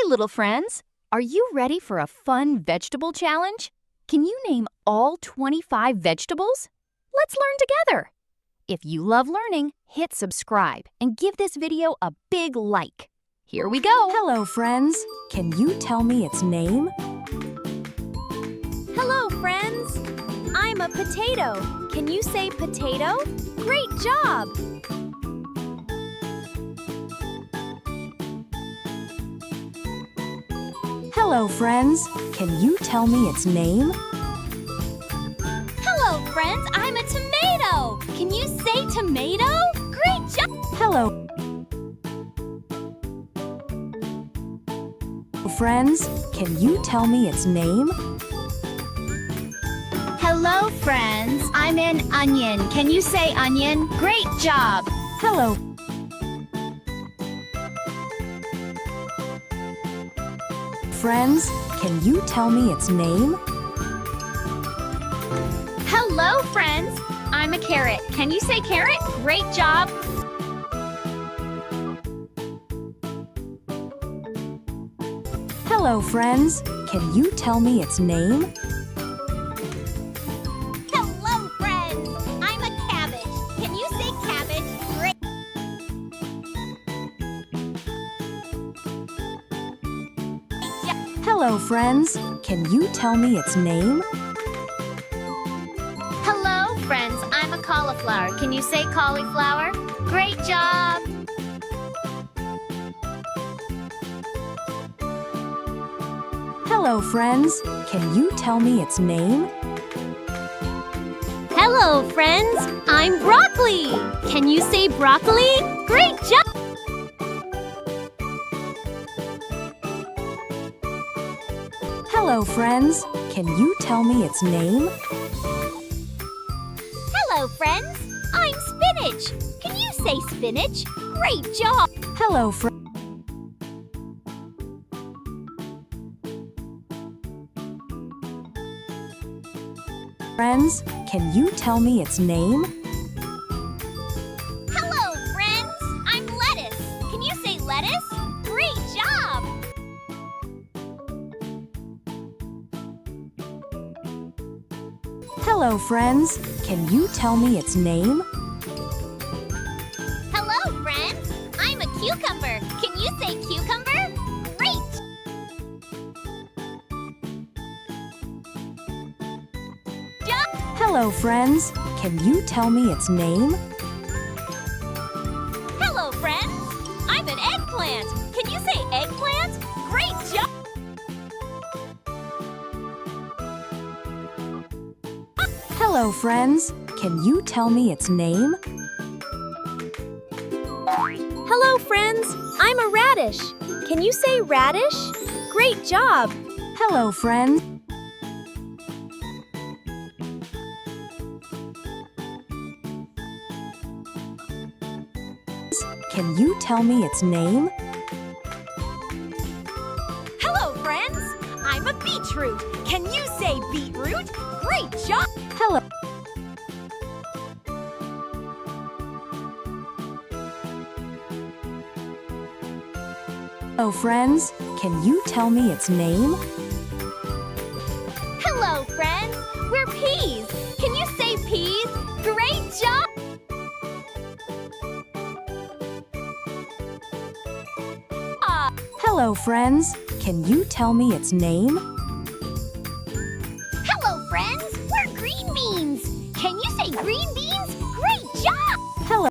little friends! Are you ready for a fun vegetable challenge? Can you name all 25 vegetables? Let's learn together! If you love learning, hit subscribe and give this video a big like. Here we go! Hello, friends! Can you tell me its name? Hello, friends! I'm a potato. Can you say potato? Great job! Hello, friends! Can you tell me its name? Hello, friends! I'm a tomato! Can you say tomato? Great job! Hello, friends! Can you tell me its name? Hello, friends. I'm an onion. Can you say onion? Great job! Hello, friends! Can you tell me its name? Hello, friends. I'm a carrot. Can you say carrot? Great job! Hello, friends! Can you tell me its name? Hello, friends! I'm a cabbage. Can you say cabbage? Great! Hello, friends! Can you tell me its name? Hello, friends. I'm a cauliflower. Can you say cauliflower? Great job! Hello, friends! Can you tell me its name? Hello, friends! I'm broccoli. Can you say broccoli? Great job! Hello, friends! Can you tell me its name? Hello, friends! I'm spinach. Can you say spinach? Great job! Hello, friends! Can you tell me its name? Hello, friends! I'm lettuce. Can you say lettuce? Great job! Hello, friends! Can you tell me its name? Hello, friends! I'm a cucumber. Can you say cucumber? Great! Hello, friends! Can you tell me its name? Hello, friends! I'm an eggplant. Can you say eggplant? Great job! Hello, friends! Can you tell me its name? Hello, friends! I'm a radish. Can you say radish? Great job! Hello, friends! Can you tell me its name? Hello, friends! I'm a beetroot. Can you say beetroot? Great job! Hello. Hello, friends. Can you tell me its name? Hello, friends! We're peas. Can you say peas? Great job! Hello, friends. Can you tell me its name? Hello, friends! We're green beans. Can you say green beans? Great job! Hello.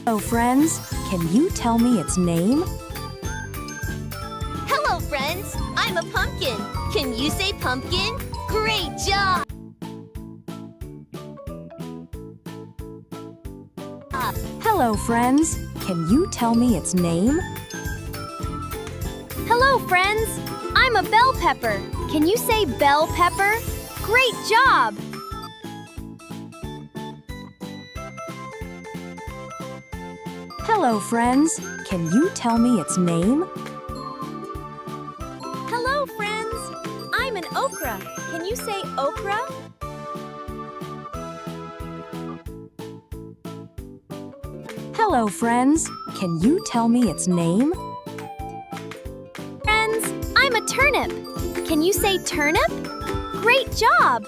Hello, friends. Can you tell me its name? Hello, friends! I'm a pumpkin. Can you say pumpkin? Great job! Hello, friends. Can you tell me its name? Hello, friends! I'm a bell pepper. Can you say bell pepper? Great job! Hello, friends. Can you tell me its name? Hello, friends! I'm an okra. Can you say okra? Hello, friends. Can you tell me its name? Friends, I'm a turnip. Can you say turnip? Great job!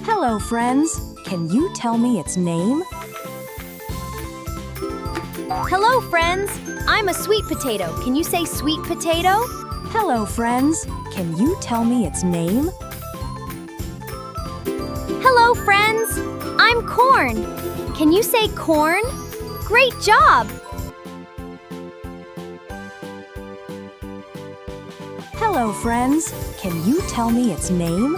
Hello, friends. Can you tell me its name? Hello, friends. I'm a sweet potato. Can you say sweet potato? Hello, friends. Can you tell me its name? Hello, friends. I'm corn. Can you say corn? Great job! Hello, friends. Can you tell me its name?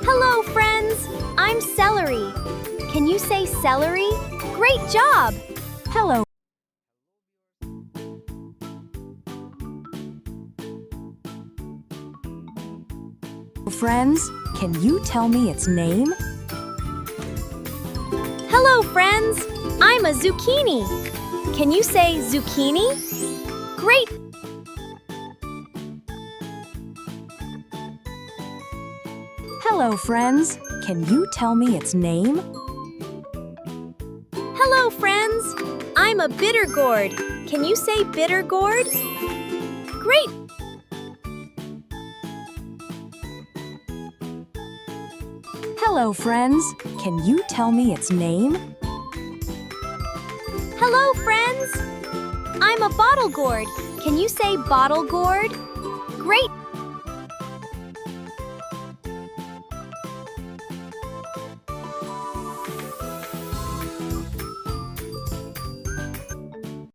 Hello, friends. I'm celery. Can you say celery? Great job! Hello. Friends, can you tell me its name? Hello, friends. I'm a zucchini. Can you say zucchini? Great! Hello, friends. Can you tell me its name? Hello, friends. I'm a bitter gourd. Can you say bitter gourd? Great! Hello, friends. Can you tell me its name? Hello, friends. I'm a bottle gourd. Can you say bottle gourd? Great!